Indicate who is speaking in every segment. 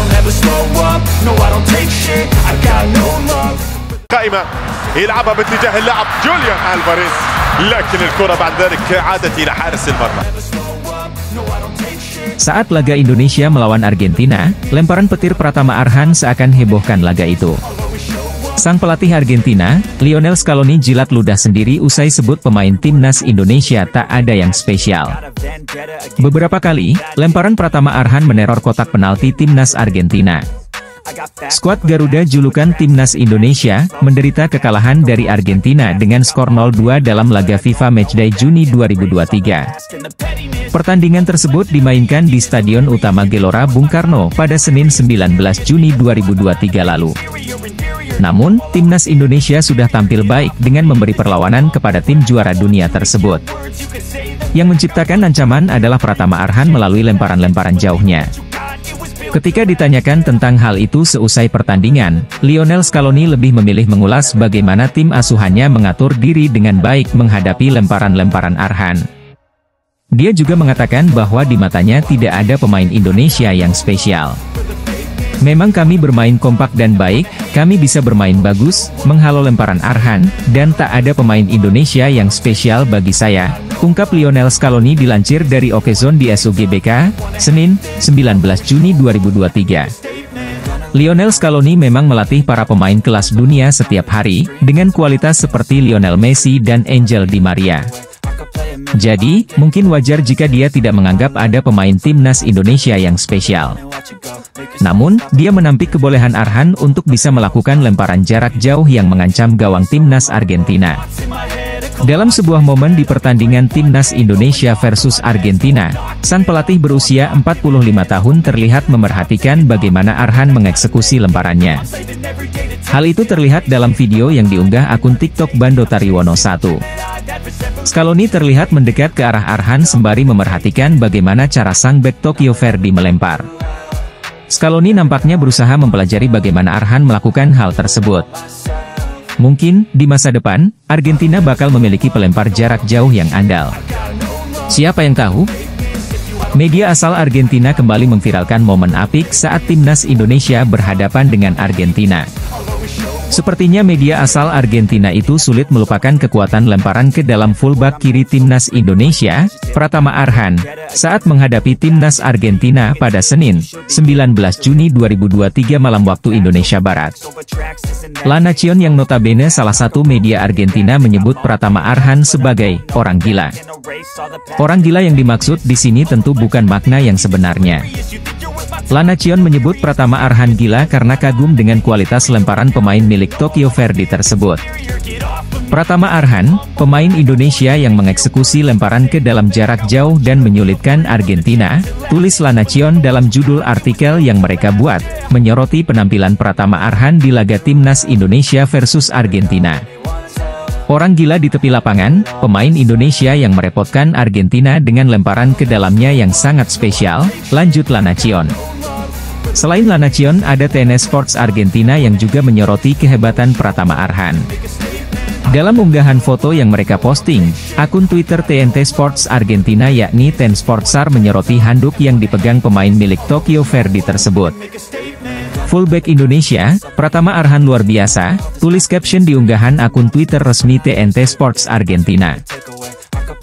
Speaker 1: don't ever slow up, no I don't take shit, I got no love.
Speaker 2: قائمة يلعبها باتجاه اللاعب جوليان ألفاريز، لكن الكرة بعد ذلك عادت إلى حارس المرمى.
Speaker 3: Saat laga Indonesia melawan Argentina, lemparan petir Pratama Arhan seakan hebohkan laga itu. Sang pelatih Argentina, Lionel Scaloni jilat ludah sendiri usai sebut pemain timnas Indonesia tak ada yang spesial. Beberapa kali, lemparan Pratama Arhan meneror kotak penalti timnas Argentina. Skuad Garuda julukan timnas Indonesia menderita kekalahan dari Argentina dengan skor 0-2 dalam laga FIFA Matchday Juni 2023. Pertandingan tersebut dimainkan di Stadion Utama Gelora Bung Karno pada Senin 19 Juni 2023 lalu. Namun, timnas Indonesia sudah tampil baik dengan memberi perlawanan kepada tim juara dunia tersebut. Yang menciptakan ancaman adalah Pratama Arhan melalui lemparan-lemparan jauhnya. Ketika ditanyakan tentang hal itu seusai pertandingan, Lionel Scaloni lebih memilih mengulas bagaimana tim asuhannya mengatur diri dengan baik menghadapi lemparan-lemparan Arhan. Dia juga mengatakan bahwa di matanya tidak ada pemain Indonesia yang spesial. Memang kami bermain kompak dan baik, kami bisa bermain bagus, menghalau lemparan Arhan, dan tak ada pemain Indonesia yang spesial bagi saya, ungkap Lionel Scaloni dilansir dari Okezone di SUGBK, Senin, 19 Juni 2023. Lionel Scaloni memang melatih para pemain kelas dunia setiap hari, dengan kualitas seperti Lionel Messi dan Angel Di Maria. Jadi, mungkin wajar jika dia tidak menganggap ada pemain timnas Indonesia yang spesial. Namun, dia menampik kebolehan Arhan untuk bisa melakukan lemparan jarak jauh yang mengancam gawang timnas Argentina. Dalam sebuah momen di pertandingan timnas Indonesia versus Argentina, sang pelatih berusia 45 tahun terlihat memerhatikan bagaimana Arhan mengeksekusi lemparannya. Hal itu terlihat dalam video yang diunggah akun TikTok Bando Tariwono 1. Scaloni terlihat mendekat ke arah Arhan sembari memerhatikan bagaimana cara sang bek Tokyo Verdy melempar. Scaloni nampaknya berusaha mempelajari bagaimana Arhan melakukan hal tersebut. Mungkin, di masa depan, Argentina bakal memiliki pelempar jarak jauh yang andal. Siapa yang tahu? Media asal Argentina kembali memviralkan momen apik saat timnas Indonesia berhadapan dengan Argentina. Sepertinya media asal Argentina itu sulit melupakan kekuatan lemparan ke dalam fullback kiri timnas Indonesia, Pratama Arhan, saat menghadapi timnas Argentina pada Senin, 19 Juni 2023 malam waktu Indonesia Barat. La Nación yang notabene salah satu media Argentina menyebut Pratama Arhan sebagai orang gila. Orang gila yang dimaksud di sini tentu bukan makna yang sebenarnya. La Nación menyebut Pratama Arhan gila karena kagum dengan kualitas lemparan pemain milik Tokyo Verdy tersebut. Pratama Arhan, pemain Indonesia yang mengeksekusi lemparan ke dalam jarak jauh dan menyulitkan Argentina, tulis La Nación dalam judul artikel yang mereka buat, menyoroti penampilan Pratama Arhan di laga timnas Indonesia versus Argentina. Orang gila di tepi lapangan, pemain Indonesia yang merepotkan Argentina dengan lemparan ke dalamnya yang sangat spesial, lanjut La Nación. Selain La Nación, ada TNT Sports Argentina yang juga menyoroti kehebatan Pratama Arhan. Dalam unggahan foto yang mereka posting, akun Twitter TNT Sports Argentina yakni Ten Sportsar menyoroti handuk yang dipegang pemain milik Tokyo Verdy tersebut. Fullback Indonesia, Pratama Arhan luar biasa, tulis caption di unggahan akun Twitter resmi TNT Sports Argentina.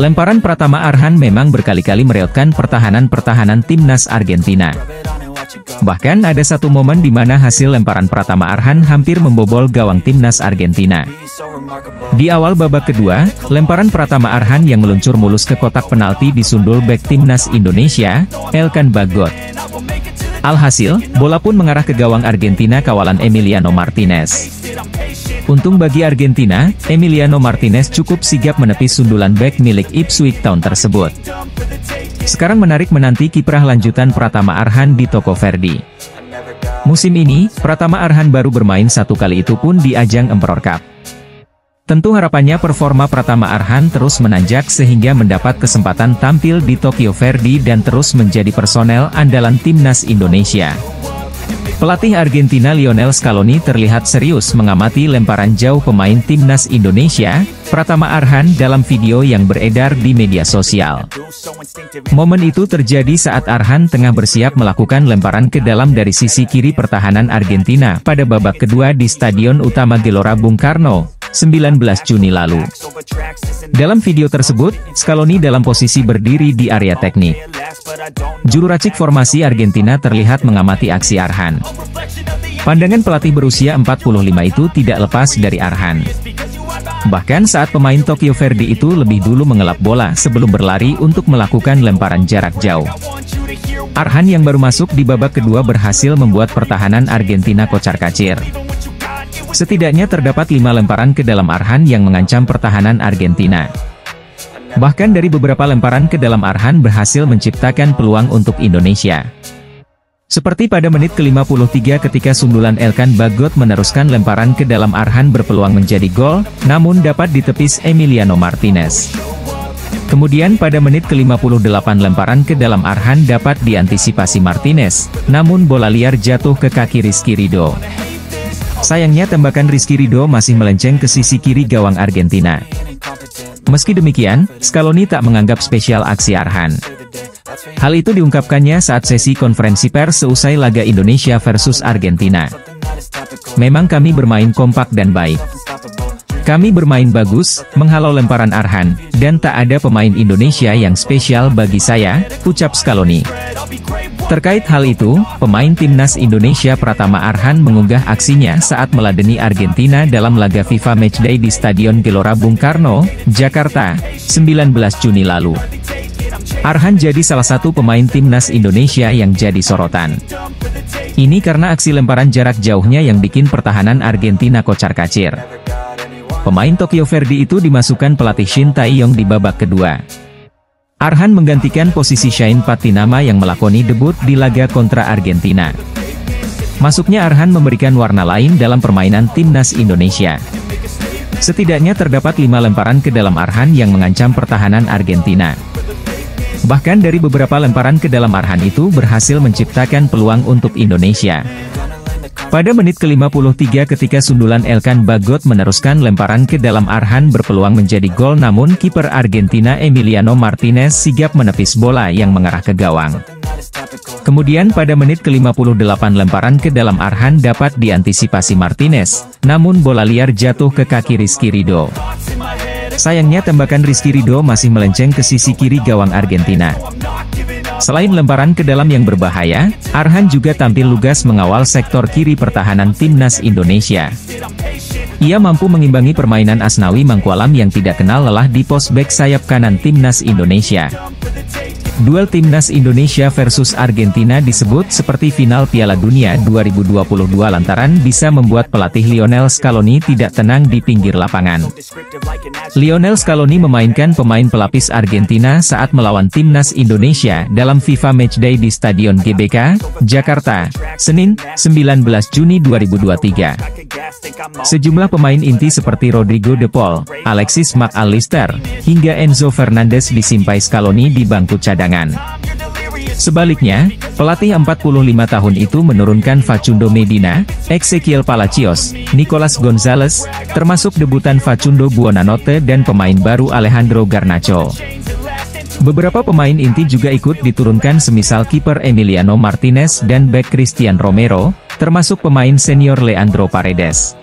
Speaker 3: Lemparan Pratama Arhan memang berkali-kali mereotkan pertahanan timnas Argentina. Bahkan ada satu momen di mana hasil lemparan Pratama Arhan hampir membobol gawang timnas Argentina. Di awal babak kedua, lemparan Pratama Arhan yang meluncur mulus ke kotak penalti disundul bek timnas Indonesia, Elkan Bagot. Alhasil, bola pun mengarah ke gawang Argentina kawalan Emiliano Martinez. Untung bagi Argentina, Emiliano Martinez cukup sigap menepis sundulan bek milik Ipswich Town tersebut. Sekarang menarik menanti kiprah lanjutan Pratama Arhan di Tokyo Verdy. Musim ini, Pratama Arhan baru bermain satu kali itu pun di ajang Emperor Cup. Tentu harapannya performa Pratama Arhan terus menanjak sehingga mendapat kesempatan tampil di Tokyo Verdy dan terus menjadi personel andalan timnas Indonesia. Pelatih Argentina Lionel Scaloni terlihat serius mengamati lemparan jauh pemain timnas Indonesia, Pratama Arhan, dalam video yang beredar di media sosial. Momen itu terjadi saat Arhan tengah bersiap melakukan lemparan ke dalam dari sisi kiri pertahanan Argentina pada babak kedua di Stadion Utama Gelora Bung Karno, 19 Juni lalu. Dalam video tersebut, Scaloni dalam posisi berdiri di area teknik. Juru racik formasi Argentina terlihat mengamati aksi Arhan. Pandangan pelatih berusia 45 itu tidak lepas dari Arhan. Bahkan saat pemain Tokyo Verdy itu lebih dulu mengelap bola sebelum berlari untuk melakukan lemparan jarak jauh. Arhan yang baru masuk di babak kedua berhasil membuat pertahanan Argentina kocar-kacir. Setidaknya terdapat 5 lemparan ke dalam Arhan yang mengancam pertahanan Argentina. Bahkan dari beberapa lemparan ke dalam Arhan berhasil menciptakan peluang untuk Indonesia. Seperti pada menit ke-53 ketika sundulan Elkan Bagot meneruskan lemparan ke dalam Arhan berpeluang menjadi gol, namun dapat ditepis Emiliano Martinez. Kemudian pada menit ke-58 lemparan ke dalam Arhan dapat diantisipasi Martinez, namun bola liar jatuh ke kaki Rizky Ridho. Sayangnya tembakan Rizky Ridho masih melenceng ke sisi kiri gawang Argentina. Meski demikian, Scaloni tak menganggap spesial aksi Arhan. Hal itu diungkapkannya saat sesi konferensi pers seusai laga Indonesia versus Argentina. Memang kami bermain kompak dan baik. Kami bermain bagus, menghalau lemparan Arhan, dan tak ada pemain Indonesia yang spesial bagi saya, ucap Scaloni. Terkait hal itu, pemain timnas Indonesia Pratama Arhan mengunggah aksinya saat meladeni Argentina dalam laga FIFA Matchday di Stadion Gelora Bung Karno, Jakarta, 19 Juni lalu. Arhan jadi salah satu pemain timnas Indonesia yang jadi sorotan. Ini karena aksi lemparan jarak jauhnya yang bikin pertahanan Argentina kocar-kacir. Pemain Tokyo Verdy itu dimasukkan pelatih Shin Tae-yong di babak kedua. Arhan menggantikan posisi Shain Patinama yang melakoni debut di laga kontra Argentina. Masuknya Arhan memberikan warna lain dalam permainan timnas Indonesia. Setidaknya terdapat 5 lemparan ke dalam Arhan yang mengancam pertahanan Argentina. Bahkan dari beberapa lemparan ke dalam Arhan itu berhasil menciptakan peluang untuk Indonesia. Pada menit ke-53 ketika sundulan Elkan Bagot meneruskan lemparan ke dalam Arhan berpeluang menjadi gol, namun kiper Argentina Emiliano Martinez sigap menepis bola yang mengarah ke gawang. Kemudian pada menit ke-58 lemparan ke dalam Arhan dapat diantisipasi Martinez, namun bola liar jatuh ke kaki Rizky Ridho. Sayangnya tembakan Rizky Ridho masih melenceng ke sisi kiri gawang Argentina. Selain lemparan ke dalam yang berbahaya, Arhan juga tampil lugas mengawal sektor kiri pertahanan timnas Indonesia. Ia mampu mengimbangi permainan Asnawi Mangkualam yang tidak kenal lelah di pos bek sayap kanan timnas Indonesia. Duel timnas Indonesia versus Argentina disebut seperti final Piala Dunia 2022 lantaran bisa membuat pelatih Lionel Scaloni tidak tenang di pinggir lapangan. Lionel Scaloni memainkan pemain pelapis Argentina saat melawan timnas Indonesia dalam FIFA Matchday di Stadion GBK, Jakarta, Senin, 19 Juni 2023. Sejumlah pemain inti seperti Rodrigo De Paul, Alexis Mac Allister, hingga Enzo Fernandez disimpai Scaloni di bangku cadangan. Sebaliknya, pelatih 45 tahun itu menurunkan Facundo Medina, Ezequiel Palacios, Nicolas Gonzalez, termasuk debutan Facundo Buonanotte dan pemain baru Alejandro Garnacho. Beberapa pemain inti juga ikut diturunkan semisal kiper Emiliano Martinez dan bek Christian Romero, termasuk pemain senior Leandro Paredes.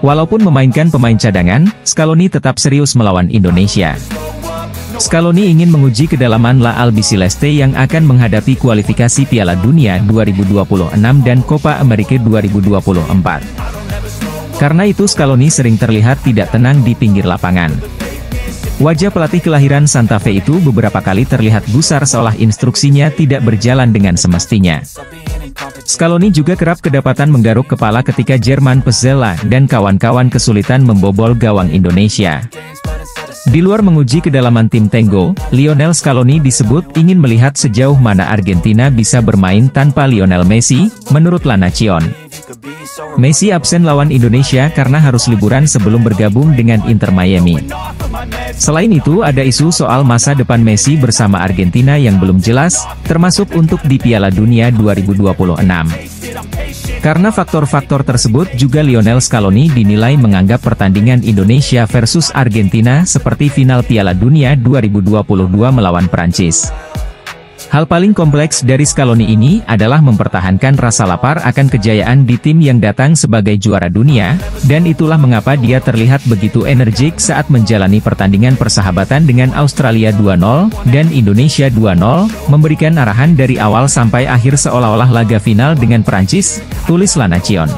Speaker 3: Walaupun memainkan pemain cadangan, Scaloni tetap serius melawan Indonesia. Scaloni ingin menguji kedalaman La Albiceleste yang akan menghadapi kualifikasi Piala Dunia 2026 dan Copa America 2024. Karena itu Scaloni sering terlihat tidak tenang di pinggir lapangan. Wajah pelatih kelahiran Santa Fe itu beberapa kali terlihat gusar seolah instruksinya tidak berjalan dengan semestinya. Scaloni juga kerap kedapatan menggaruk kepala ketika Jerman Pezzella dan kawan-kawan kesulitan membobol gawang Indonesia. Di luar menguji kedalaman tim Tenggo, Lionel Scaloni disebut ingin melihat sejauh mana Argentina bisa bermain tanpa Lionel Messi, menurut La Nación. Messi absen lawan Indonesia karena harus liburan sebelum bergabung dengan Inter Miami. Selain itu ada isu soal masa depan Messi bersama Argentina yang belum jelas, termasuk untuk di Piala Dunia 2026. Karena faktor-faktor tersebut juga Lionel Scaloni dinilai menganggap pertandingan Indonesia versus Argentina seperti final Piala Dunia 2022 melawan Prancis. Hal paling kompleks dari Scaloni ini adalah mempertahankan rasa lapar akan kejayaan di tim yang datang sebagai juara dunia, dan itulah mengapa dia terlihat begitu energik saat menjalani pertandingan persahabatan dengan Australia 2-0, dan Indonesia 2-0, memberikan arahan dari awal sampai akhir seolah-olah laga final dengan Prancis, tulis La Nación.